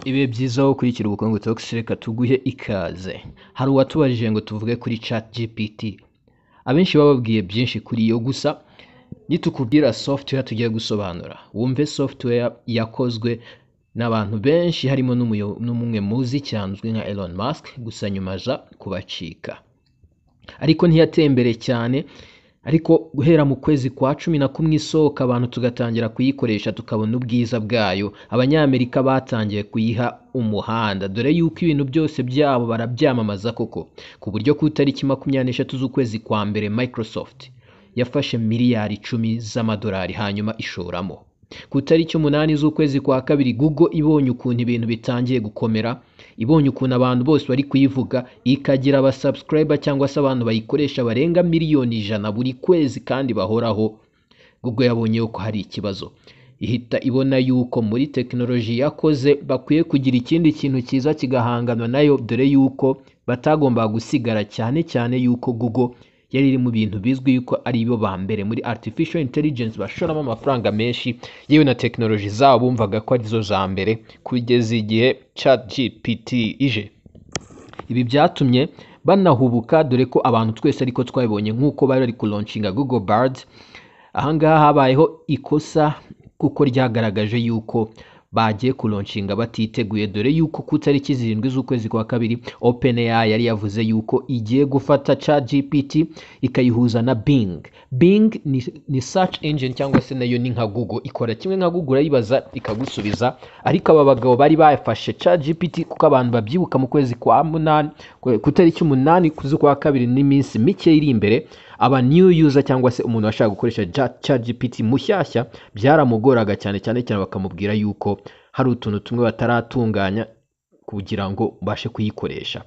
Ibihe byiza wo kurikira ubukungu talks, reka tuguhe ikaze. Hari uwatubajije ngo tuvuge kuri ChatGPT. Abenshi bababwiye byinshi kuri yo, gusa nitukubwira software tugiye gusobanura, wumve software yakozwe n'abantu benshi harimo n'umwe muzi cyane uzwi nka Elon Musk, gusa nyuma aza kubacika. Ariko ntiyateye imbere cyane, ariko guhera mu kwezi kwa 11 isohoka abantu tugatangira kuyikoresha tukabona ubwiza bwayo. Abanyamerika batangiye kuyiha umuhanda, dore yuko ibintu byose byabo barabyamamaza koko, ku buryo ku itariki 23 z'ukwezi kwa mbere Microsoft yafashe miliyari 10 z'amadolari hanyuma ishoramo. Ku itariki 8 z'ukwezi kwa kabiri Google ibonye ukuntu ibintu bitangiye gukomera, ibonye ukuntu abantu bose bari kuyivuga, ikagira abasubscriber cyangwa se abantu bayikoresha barenga miliyoni 100 buri kwezi kandi bahoraho. Google yabonye ko hari ikibazo, ihita ibona yuko muri technology yakoze bakwiye kugira ikindi kintu cyiza kigahangana nayo, dore yuko batagomba gusigara, cyane cyane yuko Google yari iri mu bintu bizwi yuko ari bo ba mbere muri artificial intelligence bashoramo amafaranga menshi, yewe na technology zabo bumvaga ko arizo za mbere, kugeza igihe ChatGPT ije. Ibi byatumye banahubuka, dore ko abantu twese ariko twabibonye nk'uko bari bari kulauncinga Google Bard. Ahangaha habayeho ikosa kuko ryagaragaje yuko bagiye kulauncinga batiteguye, dore yuko ku itariki 7 z'ukwezi kwa kabiri OpenAI yari yavuze yuko igiye gufata ChatGPT ikayihuza na Bing. Bing ni search engine cyangwa se nayo ni nka Google, ikora kimwe nka Google, urayibaza ikagusubiza. Ariko aba bagabo bari bafashe ChatGPT kuko abantu babyibuka mu kwezi kwa 8 ku itariki 8 z'ukwa kabiri n'iminsi mike iri imbere, aba new user cyangwa se umuntu washaka gukoresha ChatGPT mushyashya byaramugoraga cyane bakamubwira yuko hari utuntu tumwe bataratunganya kugira ngo bashe kuyikoresha.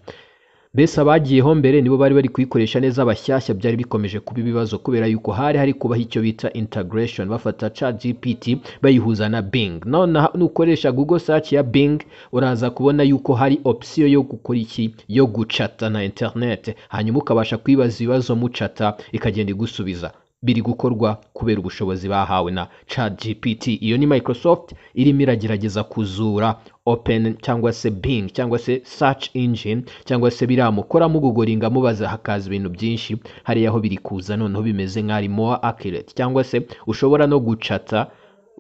Mbese abagiyeho mbere nibo bari bari kuyikoresha neza, abashyashya byari bikomeje kuba ibibazo kubera yuko hari kubaho icyo bita integration, bafata ChatGPT bayihuza na Bing. None nukoresha Google search ya Bing uraza kubona yuko hari option yo gukora iki, yo guchata na internet, hanyuma ukabasha kwibaza ibibazo muchata ikagenda igusubiza. Biri gukorwa kubera ubushobozi bahawe na ChatGPT. Iyo ni Microsoft irimo iragerageza kuzura Open cyangwa se Bing cyangwa se search engine cyangwa se biramukora mu gugoringa mubaza hakaza ibintu byinshi, hari aho biri kuza noneho bimeze nk'ari more accurate, cyangwa se ushobora no guchata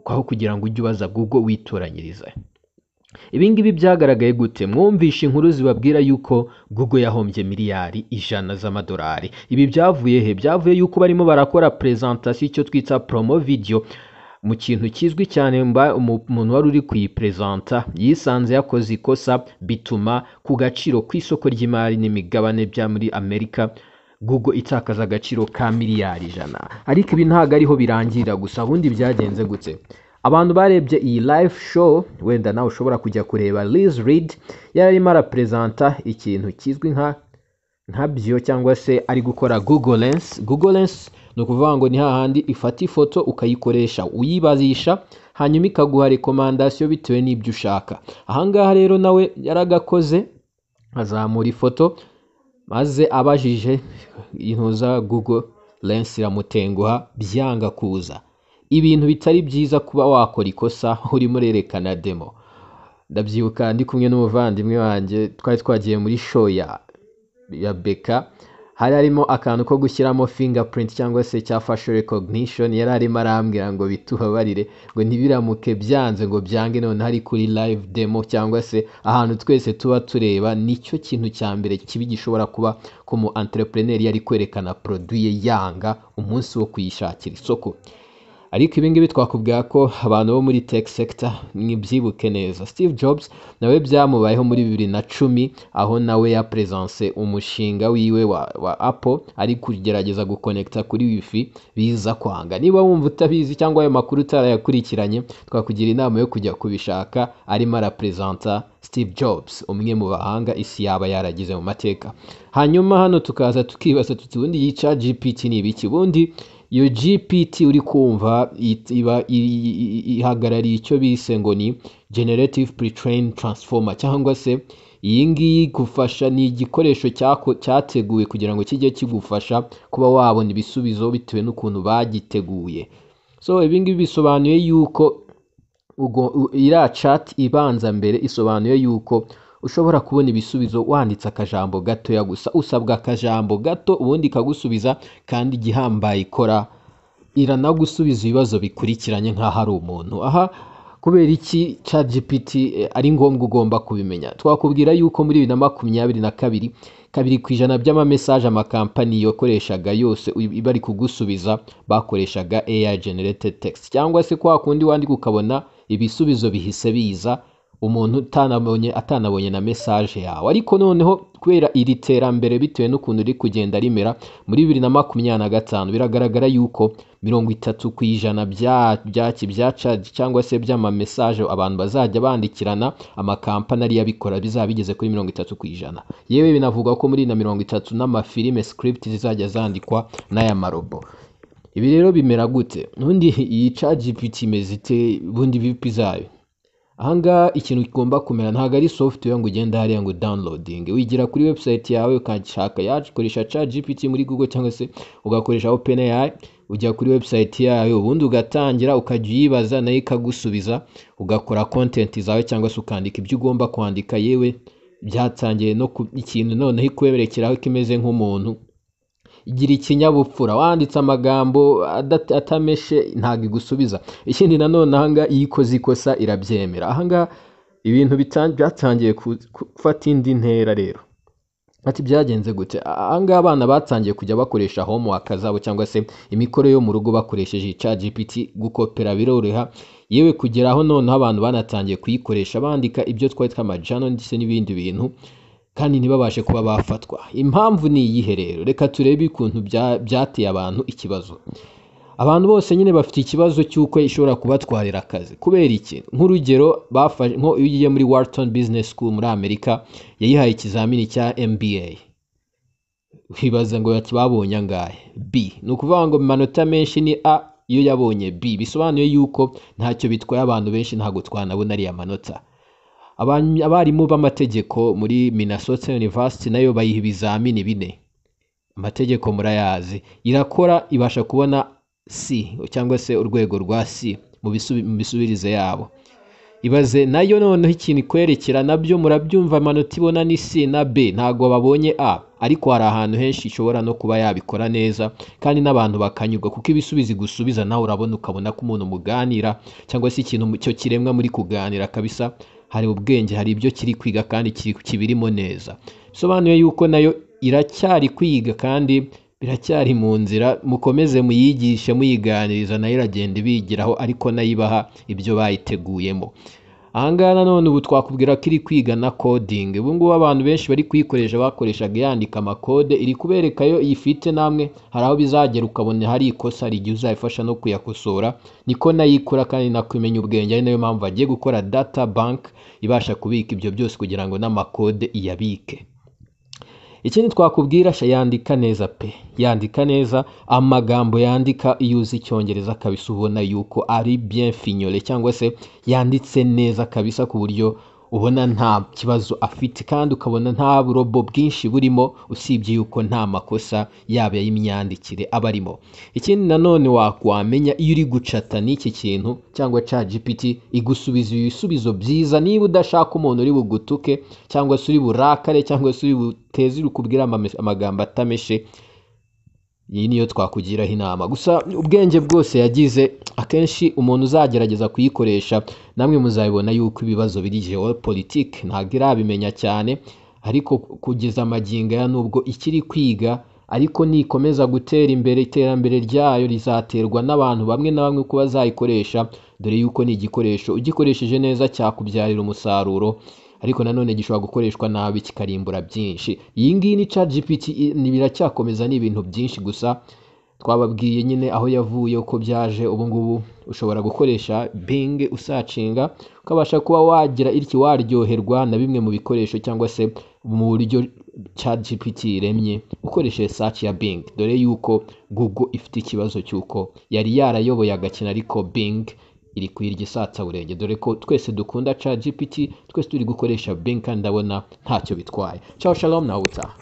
kwaho kugira ngo ujye ubaza Google witoranyiriza. Ibingibi byagaragaye gute? Mwumvishe inkuru zibabwira yuko Google yahombye miliyari 100 z'amadolari. Ibi byavuye he? Byavuye yuko barimo barakora presentation, icyo twita promo video, mu kintu kizwi cyane. Umuntu wari uri kuyipresenta yisanze yakoze ikosa, bituma ku gaciro kw'isoko ry'imari n'imigabane bya muri Amerika Google itakaza agaciro ka miliyari 100. Ariko ibi ntago ariho birangirira gusa, ubundi byagenze gute? Abantu barebye iyi live show, wenda nawe ushobora kujya kureba, Liz Reed yarimo arapresenta ikintu kizwi nka byo, cyangwa se ari gukora Google Lens. Google Lens ni ukuvuga ngo ni hahandi ifata ifoto ukayikoresha uyibazisha, hanyuma ikaguha recommendation bitewe n'ibyo ushaka. Ahangaha rero nawe yaragakoze, azamura ifoto maze abajije intuza Google Lens iramutenguha, byanga kuza. Ibintu bitari byiza kuba wakora ikosa urimo rerekana demo. Ndabyibuka ndi kumwe n'umuvandimwe wanjye, twari twagiye muri show ya Beka, hari harimo akantu ko gushyiramo fingerprint cyangwa se cya facial recognition. Yari arimo arambwira ngo bitubabarire, ngo ntibiramuke byanze ngo byange none hari kuri live demo cyangwa se ahantu twese tuba tureba. Nicyo kintu cya mbere kibi gishobora kuba ko mu entrepreneur yari kwerekana produit ye yanga umunsi wo kuyishakira isoko. Ariko ibingibi twakubwira ko abantu bo muri tech sector mwibyibuke neza. Steve Jobs nawe byamubayeho muri 2010, aho nawe yapresence umushinga wiwe wa Apple ari kugerageza guconnecta kuri wifi, biza kwanga. Niba wumva utabizi cyangwa ayo makuru utarayakurikiranye, twakugira inama yo kujya kubishaka. Arimo arapresenta Steve Jobs, umwe mu bahanga isi yaba yaragize mu mateka. Hanyuma hano tukaza tukibaza tuti ubundi iyi ChatGPT ni ibiki? Bundi iyo GPT uri kumva iba ihagarariye icyo bise ngo ni Generative Pre-trained Transformer, cyangwa se iyi ngiyi gufasha, ni igikoresho cyateguwe kugira ngo kijye kigufasha kuba wabona ibisubizo bitewe n'ukuntu bagiteguye. So ibingibi bisobanuye yuko iriya chat ibanza mbere isobanuye yuko ushobora kubona ibisubizo wanditse akajambo gatoya gusa, usabwa akajambo gato ubundi ikagusubiza, kandi igihambaye ikora iranagusubiza ibibazo bikurikiranye nk'aho ari umuntu. Aha kubera iki ChatGPT ari ngombwa ugomba kubimenya? Twakubwira yuko muri 2022 2% by'amamesaje amakampani yakoreshaga yose bari kugusubiza bakoreshaga AI generated text, cyangwa se kwa kundi wandika ukabona ibisubizo bihise biza umuntu atanabonye na message yawe. Ariko noneho kubera iri terambere bitewe n'ukuntu uri kugenda rimera muri 2025 biragaragara yuko 30% bya chat cyangwa se by'ama message abantu bazajya bandikirana amakampani ari yabikora bizaba bigeze kuri 30%. Yewe binavuga ko muri na 30 n'amafilime script zizajya zandikwa n'aya marobo. Ibi rero bimera gute? Nundi iyi ChatGPT imezite bundi vipi zayo? Ahanga ikintu kigomba kumera ntago ari software ngo ugenda hariya ngo downloading, wigira kuri website yawe ukashaka yakoresha ChatGPT muri Google cyangwa se ugakoresha OpenAI, ujya kuri website yayo ubundi ugatangira ukajya uyibaza nayo ikagusubiza, ugakora content zawe cyangwa se ukandika ibyo ugomba kwandika. Yewe byatangiye no ikintu noneho ikweberekeraho kimeze nk'umuntu, igira ikinyabupfura, wanditse amagambo atameshe ntago igusubiza. Ikindi nanone ahanga iyikoze ikosa irabyemera. Ahanga ibintu byatangiye gufata indi ntera rero. Ati byagenze gute? Ahanga abana batangiye kujya bakoresha homework zabo cyangwa se imikoro yo mu rugo bakoresheje ChatGPT gukopera biroroha, yewe kugeraho noneho abantu banatangiye kuyikoresha bandika ibyo twitwa amajano ndetse n'ibindi bintu, kandi ntibabashe kuba bafatwa. Impamvu ni iyihe rero? Reka turebe ukuntu byateye abantu ikibazo. Abantu bose nyine bafite ikibazo cy'uko ishobora kubatwarira akazi. Kubera iki? Nk'urugero bafashe nko iyo ugiye muri Wharton Business School muri Amerika, yayihaye ikizamini cya MBA, wibaza ngo babonye angahe? B. Ni ukuvuga ngo manota menshi ni A, iyo yabonye B bisobanuye yuko ntacyo bitwaye abantu benshi ntago twanabona ari amanota. Abarimu b'amategeko muri Minnesota University nayo bayiha ibizamini 4. Amategeko murayazi, irakora ibasha kubona C cyangwa se urwego rwa C mu bisubirize yabo. Ibaze nayo noneho ikintu kwerekera nabyo murabyumva, amanota ibona ni C na B, ntago babonye A. Ariko hari ahantu henshi ishobora no kuba yabikora neza kandi n'abantu bakanyurwa, kuko ibisubizo gusubiza nawe urabona ukabona ko umuntu muganira cyangwa se ikintu cyo kiremwa muri kuganira kabisa, hari ubwenge, hari ibyo kiri kwiga kandi kibirimo neza. Bisobanuye yuko nayo iracyari kwiga kandi biracyari mu nzira, mukomeze muyigishe muyiganiriza, nayo iragenda ibigiraho ariko nayibaha ibyo bayiteguyemo. Ahangana none ubu twakubwira ko iri kwiga na coding. Ubu ngubu abantu benshi bari kuyikoresha bakoreshaga yandika amakode, iri kubereka yo ifite namwe hari aho bizagera ukabona hari ikosa rigiye uzayifasha no kuyakosora. Niko nayikora kandi nakwimenya ubwenge, ari nayo mpamvu agiye gukora data bank ibasha kubika ibyo byose kugira ngo n'amakode iyabike. Ikindi twakubwira yandika neza pe, yandika neza, amagambo yandika iyo uzi icyongereza kabisa ubona yuko ari bien fignolé cyangwa se yanditse neza kabisa ku buryo ubona nta kibazo afite, kandi ukabona nta burobo bwinshi burimo, usibye yuko nta makosa yaba y'imyandikire abarimo. Ikindi nanone wakwamenya iyo uri gucata n'iki kintu cyangwa ChatGPT igusubiza ibisubizo byiza. Niba udashaka umuntu uri bugutuke cyangwa se uri burakare cyangwa se uri buteze kubwira amagambo atameshe, iyi niyo twakugiraho inama. Gusa ubwenge bwose yagize, akenshi umuntu uzagerageza kuyikoresha namwe muzabibona yuko ibibazo biri geopolitique ntabwo irabimenya cyane, ariko kugeza amagingo ya nubwo ikiri kwiga, ariko nikomeza gutera imbere, iterambere ryayo rizaterwa n'abantu bamwe na bamwe ko bazayikoresha, dore yuko ni igikoresho ugikoresheje neza cyakubyarira umusaruro, ariko nanone gishobora gukoreshwa nabi kikarimbura byinshi. Iyi ngiyi ni ChatGPT, biracyakomeza n'ibintu byinshi, gusa twababwiye nyine aho yavuye uko byaje. Ubu ngubu ushobora gukoresha Bing usacinga, ukabasha kuba wagira iki waryoherwa na bimwe mu bikoresho cyangwa se mu buryo ChatGPT iremye ukoresheje search ya Bing, dore yuko Google ifite ikibazo cy'uko yari yarayoboye agakina, ariko Bing iri kwirya isatsa burenge, dore ko twese dukunda ChatGPT, twese turi gukoresha Bing kandi ndabona ntacyo bitwaye. Ciao, shalom, nawe utaha.